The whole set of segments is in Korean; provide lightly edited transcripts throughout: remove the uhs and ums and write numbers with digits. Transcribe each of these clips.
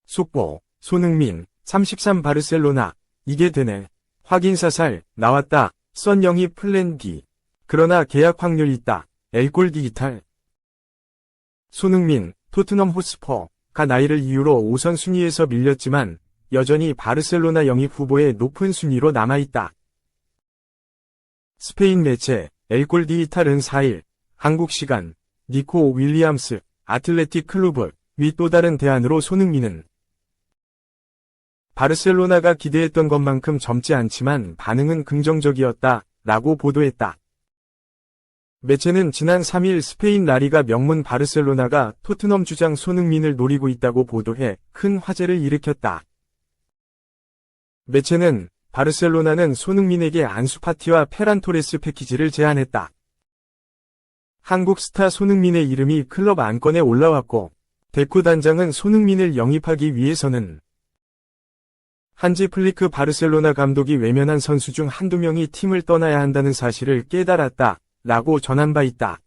속보, 손흥민, 33 바르셀로나, 이게 되네. 확인사살, 나왔다. 선 영입 플랜 B. 그러나 계약 확률 있다. 엘골 디지털. 손흥민, 토트넘 호스퍼가 나이를 이유로 5선 순위에서 밀렸지만 여전히 바르셀로나 영입 후보에 높은 순위로 남아있다. 스페인 매체 엘골 디지털은 4일 한국 시간 니코 윌리엄스 아틀레틱 클루브 위 또 다른 대안으로 손흥민은 바르셀로나가 기대했던 것만큼 젊지 않지만 반응은 긍정적이었다 라고 보도했다. 매체는 지난 3일 스페인 라리가 명문 바르셀로나가 토트넘 주장 손흥민을 노리고 있다고 보도해 큰 화제를 일으켰다. 매체는 바르셀로나는 손흥민에게 안수파티와 페란 토레스 패키지를 제안했다. 한국 스타 손흥민의 이름이 클럽 안건에 올라왔고 데쿠 단장은 손흥민을 영입하기 위해서는 한지 플리크 바르셀로나 감독이 외면한 선수 중 한두 명이 팀을 떠나야 한다는 사실을 깨달았다 라고 전한 바 있다.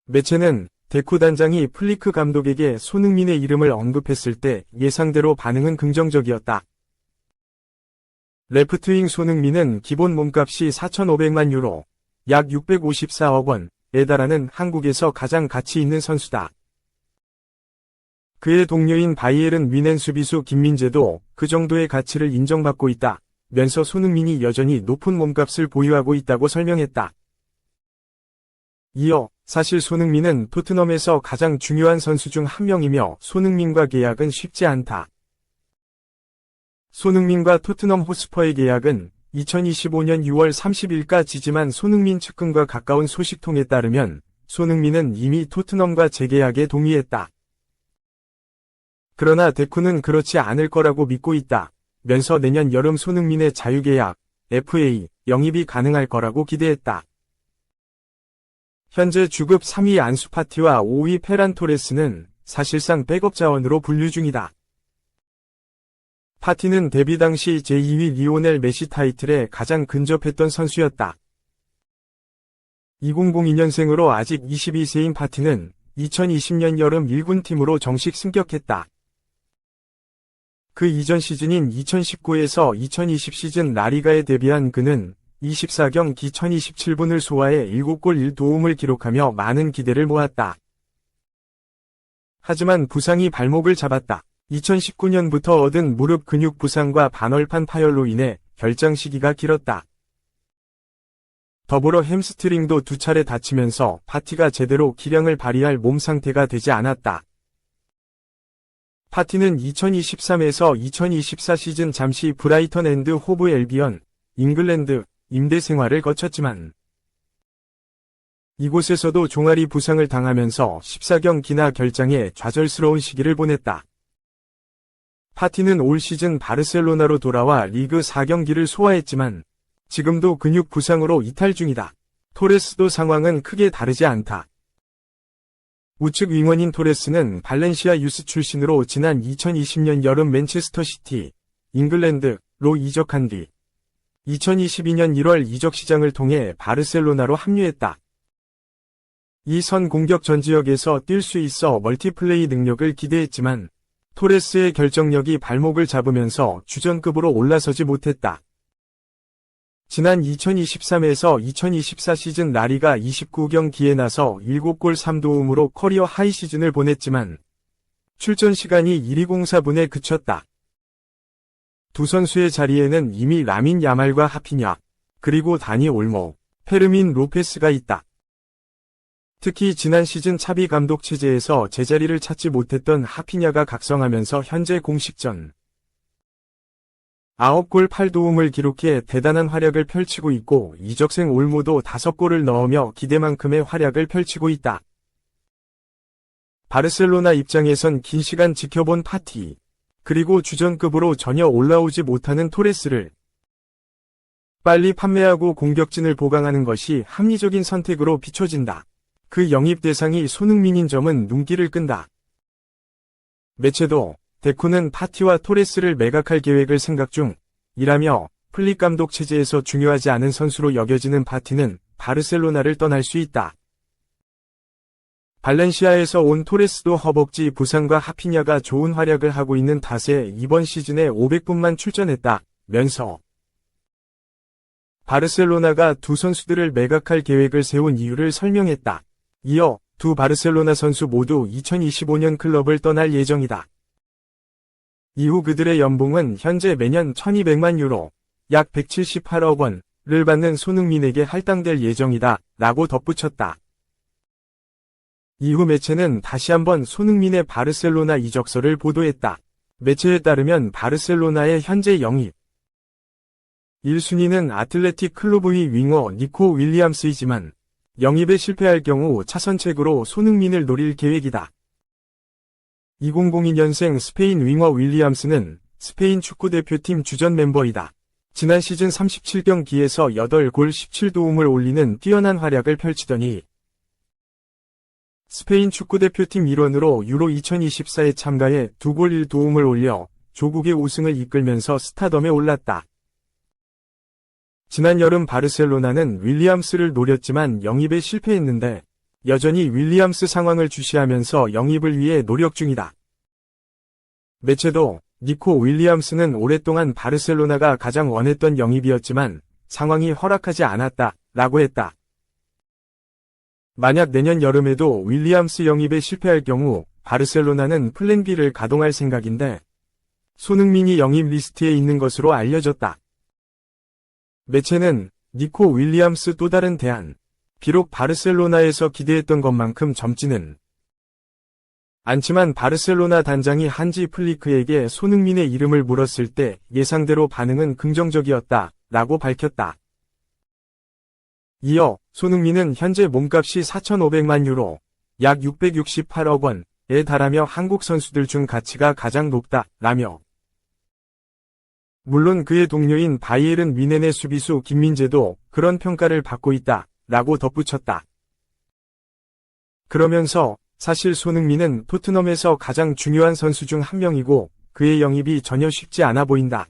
매체는 데쿠 단장이 플리크 감독에게 손흥민의 이름을 언급했을 때 예상대로 반응은 긍정적이었다. 레프트윙 손흥민은 기본 몸값이 4,500만 유로, 약 654억 원에 달하는 한국에서 가장 가치 있는 선수다. 그의 동료인 바이에른 뮌헨 수비수 김민재도 그 정도의 가치를 인정받고 있다 면서 손흥민이 여전히 높은 몸값을 보유하고 있다고 설명했다. 이어 사실 손흥민은 토트넘에서 가장 중요한 선수 중 한 명이며 손흥민과 계약은 쉽지 않다. 손흥민과 토트넘 호스퍼의 계약은 2025년 6월 30일까지지만 손흥민 측근과 가까운 소식통에 따르면 손흥민은 이미 토트넘과 재계약에 동의했다. 그러나 데쿠는 그렇지 않을 거라고 믿고 있다 면서 내년 여름 손흥민의 자유계약, FA, 영입이 가능할 거라고 기대했다. 현재 주급 3위 안수파티와 5위 페란 토레스는 사실상 백업 자원으로 분류 중이다. 파티는 데뷔 당시 제2위 리오넬 메시 타이틀에 가장 근접했던 선수였다. 2002년생으로 아직 22세인 파티는 2020년 여름 1군 팀으로 정식 승격했다. 그 이전 시즌인 2019에서 2020 시즌 라리가에 데뷔한 그는 24경기 1027분을 소화해 7골 1도움을 기록하며 많은 기대를 모았다. 하지만 부상이 발목을 잡았다. 2019년부터 얻은 무릎 근육 부상과 반월판 파열로 인해 결장 시기가 길었다. 더불어 햄스트링도 2차례 다치면서 파티가 제대로 기량을 발휘할 몸 상태가 되지 않았다. 파티는 2023에서 2024 시즌 잠시 브라이턴 앤드 호브 엘비언, 잉글랜드 임대 생활을 거쳤지만 이곳에서도 종아리 부상을 당하면서 14경기나 결장에 좌절스러운 시기를 보냈다. 파티는 올 시즌 바르셀로나로 돌아와 리그 4경기를 소화했지만 지금도 근육 부상으로 이탈 중이다. 토레스도 상황은 크게 다르지 않다. 우측 윙원인 토레스는 발렌시아 유스 출신으로 지난 2020년 여름 맨체스터 시티, 잉글랜드로 이적한 뒤 2022년 1월 이적 시장을 통해 바르셀로나로 합류했다. 이 선 공격 전지역에서 뛸 수 있어 멀티플레이 능력을 기대했지만 토레스의 결정력이 발목을 잡으면서 주전급으로 올라서지 못했다. 지난 2023에서 2024 시즌 라리가 29경기에 나서 7골 3도움으로 커리어 하이 시즌을 보냈지만 출전 시간이 1/24분에 그쳤다. 두 선수의 자리에는 이미 라민 야말과 하피냐, 그리고 다니 올모, 페르민 로페스가 있다. 특히 지난 시즌 차비 감독 체제에서 제자리를 찾지 못했던 하피냐가 각성하면서 현재 공식전 9골 8도움을 기록해 대단한 활약을 펼치고 있고 이적생 올모도 5골을 넣으며 기대만큼의 활약을 펼치고 있다. 바르셀로나 입장에선 긴 시간 지켜본 파티, 그리고 주전급으로 전혀 올라오지 못하는 토레스를 빨리 판매하고 공격진을 보강하는 것이 합리적인 선택으로 비춰진다. 그 영입 대상이 손흥민인 점은 눈길을 끈다. 매체도 데쿠는 파티와 토레스를 매각할 계획을 생각 중이라며 플릭 감독 체제에서 중요하지 않은 선수로 여겨지는 파티는 바르셀로나를 떠날 수 있다. 발렌시아에서 온 토레스도 허벅지 부상과 하피냐가 좋은 활약을 하고 있는 탓에 이번 시즌에 500분만 출전했다면서 바르셀로나가 두 선수들을 매각할 계획을 세운 이유를 설명했다. 이어 두 바르셀로나 선수 모두 2025년 클럽을 떠날 예정이다. 이후 그들의 연봉은 현재 매년 1200만 유로, 약 178억 원을 받는 손흥민에게 할당될 예정이다 라고 덧붙였다. 이후 매체는 다시 한번 손흥민의 바르셀로나 이적설을 보도했다. 매체에 따르면 바르셀로나의 현재 영입 1순위는 아틀레틱 클루브의 윙어 니코 윌리엄스이지만 영입에 실패할 경우 차선책으로 손흥민을 노릴 계획이다. 2002년생 스페인 윙어 윌리엄스는 스페인 축구대표팀 주전 멤버이다. 지난 시즌 37경기에서 8골 17도움을 올리는 뛰어난 활약을 펼치더니 스페인 축구대표팀 일원으로 유로 2024에 참가해 2골 1도움을 올려 조국의 우승을 이끌면서 스타덤에 올랐다. 지난 여름 바르셀로나는 윌리엄스를 노렸지만 영입에 실패했는데 여전히 윌리엄스 상황을 주시하면서 영입을 위해 노력 중이다. 매체도 니코 윌리엄스는 오랫동안 바르셀로나가 가장 원했던 영입이었지만 상황이 허락하지 않았다 라고 했다. 만약 내년 여름에도 윌리엄스 영입에 실패할 경우 바르셀로나는 플랜 B를 가동할 생각인데 손흥민이 영입 리스트에 있는 것으로 알려졌다. 매체는 니코 윌리엄스 또 다른 대안. 비록 바르셀로나에서 기대했던 것만큼 젊지는 않지만 바르셀로나 단장이 한지 플리크에게 손흥민의 이름을 물었을 때 예상대로 반응은 긍정적이었다 라고 밝혔다. 이어 손흥민은 현재 몸값이 4,500만 유로, 약 668억 원에 달하며 한국 선수들 중 가치가 가장 높다 라며 물론 그의 동료인 바이에른 뮌헨의 수비수 김민재도 그런 평가를 받고 있다 라고 덧붙였다. 그러면서 사실 손흥민은 토트넘에서 가장 중요한 선수 중 한 명이고 그의 영입이 전혀 쉽지 않아 보인다.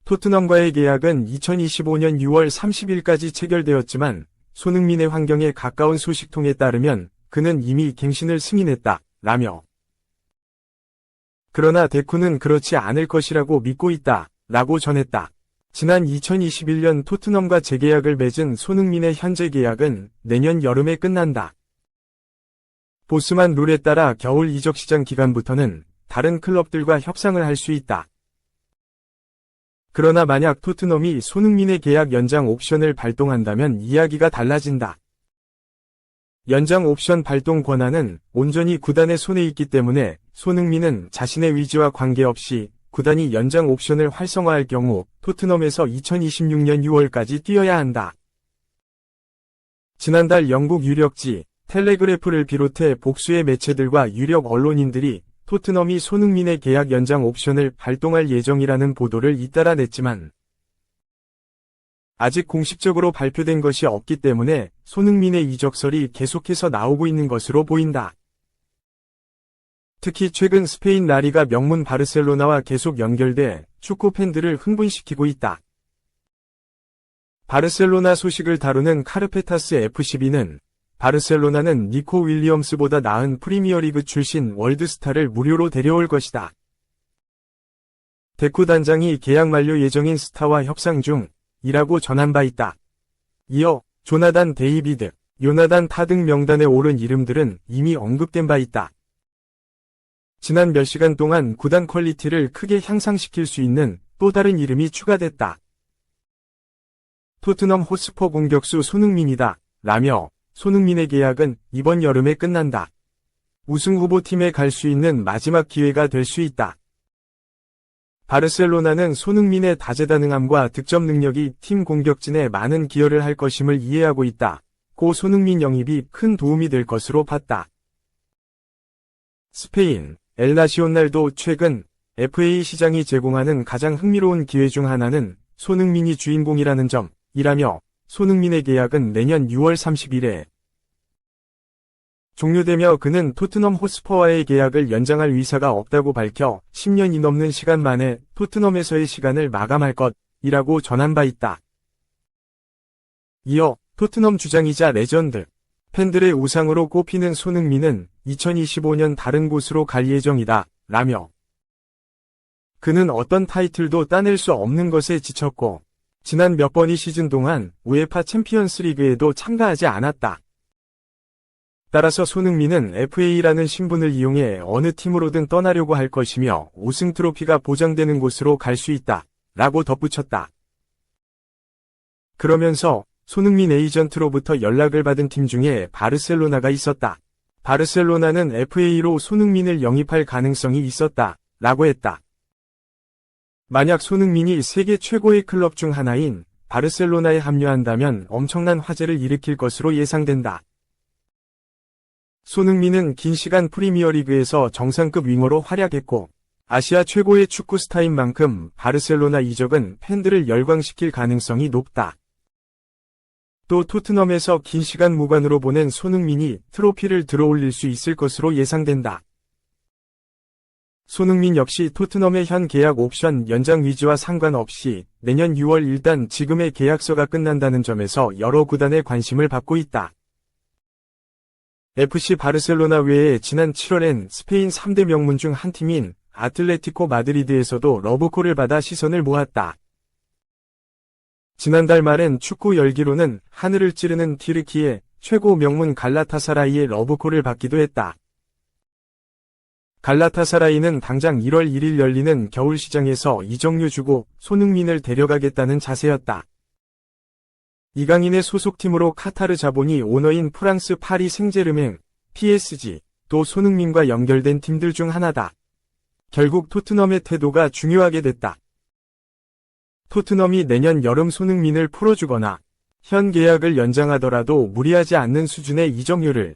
토트넘과의 계약은 2025년 6월 30일까지 체결되었지만 손흥민의 환경에 가까운 소식통에 따르면 그는 이미 갱신을 승인했다 라며 그러나 데쿠는 그렇지 않을 것이라고 믿고 있다 라고 전했다. 지난 2021년 토트넘과 재계약을 맺은 손흥민의 현재 계약은 내년 여름에 끝난다. 보스만 룰에 따라 겨울 이적 시장 기간부터는 다른 클럽들과 협상을 할 수 있다. 그러나 만약 토트넘이 손흥민의 계약 연장 옵션을 발동한다면 이야기가 달라진다. 연장 옵션 발동 권한은 온전히 구단의 손에 있기 때문에 손흥민은 자신의 위지와 관계없이 구단이 연장 옵션을 활성화할 경우 토트넘에서 2026년 6월까지 뛰어야 한다. 지난달 영국 유력지 텔레그래프를 비롯해 복수의 매체들과 유력 언론인들이 토트넘이 손흥민의 계약 연장 옵션을 발동할 예정이라는 보도를 잇따라 냈지만 아직 공식적으로 발표된 것이 없기 때문에 손흥민의 이적설이 계속해서 나오고 있는 것으로 보인다. 특히 최근 스페인 라리가 명문 바르셀로나와 계속 연결돼 축구 팬들을 흥분시키고 있다. 바르셀로나 소식을 다루는 카르페타스 F12는 바르셀로나는 니코 윌리엄스보다 나은 프리미어리그 출신 월드스타를 무료로 데려올 것이다. 데쿠 단장이 계약 만료 예정인 스타와 협상 중이라고 전한 바 있다. 이어 조나단 데이비드, 요나단 타 등 명단에 오른 이름들은 이미 언급된 바 있다. 지난 몇 시간 동안 구단 퀄리티를 크게 향상시킬 수 있는 또 다른 이름이 추가됐다. 토트넘 호스퍼 공격수 손흥민이다 라며 손흥민의 계약은 이번 여름에 끝난다. 우승 후보팀에 갈 수 있는 마지막 기회가 될 수 있다. 바르셀로나는 손흥민의 다재다능함과 득점 능력이 팀 공격진에 많은 기여를 할 것임을 이해하고 있다. 고 손흥민 영입이 큰 도움이 될 것으로 봤다. 스페인 엘 나시오날도 최근 FA 시장이 제공하는 가장 흥미로운 기회 중 하나는 손흥민이 주인공이라는 점이라며 손흥민의 계약은 내년 6월 30일에 종료되며 그는 토트넘 호스퍼와의 계약을 연장할 의사가 없다고 밝혀 10년이 넘는 시간 만에 토트넘에서의 시간을 마감할 것이라고 전한 바 있다. 이어 토트넘 주장이자 레전드 팬들의 우상으로 꼽히는 손흥민은 2025년 다른 곳으로 갈 예정이다, 라며 그는 어떤 타이틀도 따낼 수 없는 것에 지쳤고 지난 몇 번의 시즌 동안 우에파 챔피언스 리그에도 참가하지 않았다. 따라서 손흥민은 FA라는 신분을 이용해 어느 팀으로든 떠나려고 할 것이며 우승 트로피가 보장되는 곳으로 갈 수 있다, 라고 덧붙였다. 그러면서 손흥민 에이전트로부터 연락을 받은 팀 중에 바르셀로나가 있었다. 바르셀로나는 FA로 손흥민을 영입할 가능성이 있었다, 라고 했다. 만약 손흥민이 세계 최고의 클럽 중 하나인 바르셀로나에 합류한다면 엄청난 화제를 일으킬 것으로 예상된다. 손흥민은 긴 시간 프리미어리그에서 정상급 윙어로 활약했고 아시아 최고의 축구 스타인 만큼 바르셀로나 이적은 팬들을 열광시킬 가능성이 높다. 또 토트넘에서 긴 시간 무관으로 보낸 손흥민이 트로피를 들어올릴 수 있을 것으로 예상된다. 손흥민 역시 토트넘의 현 계약 옵션 연장 위지와 상관없이 내년 6월 일단 지금의 계약서가 끝난다는 점에서 여러 구단의 관심을 받고 있다. FC 바르셀로나 외에 지난 7월엔 스페인 3대 명문 중 한 팀인 아틀레티코 마드리드에서도 러브콜을 받아 시선을 모았다. 지난달 말엔 축구 열기로는 하늘을 찌르는 티르키의 최고 명문 갈라타사라이의 러브콜을 받기도 했다. 갈라타사라이는 당장 1월 1일 열리는 겨울 시장에서 이적료 주고 손흥민을 데려가겠다는 자세였다. 이강인의 소속팀으로 카타르 자본이 오너인 프랑스 파리 생제르맹, PSG, 또 손흥민과 연결된 팀들 중 하나다. 결국 토트넘의 태도가 중요하게 됐다. 토트넘이 내년 여름 손흥민을 풀어주거나 현 계약을 연장하더라도 무리하지 않는 수준의 이적료를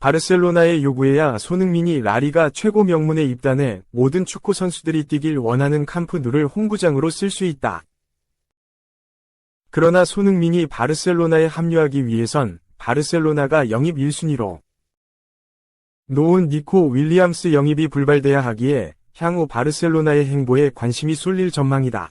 바르셀로나에 요구해야 손흥민이 라리가 최고 명문에 입단해 모든 축구 선수들이 뛰길 원하는 캄프누를 홈구장으로 쓸 수 있다. 그러나 손흥민이 바르셀로나에 합류하기 위해선 바르셀로나가 영입 1순위로 놓은 니코 윌리엄스 영입이 불발돼야 하기에 향후 바르셀로나의 행보에 관심이 쏠릴 전망이다.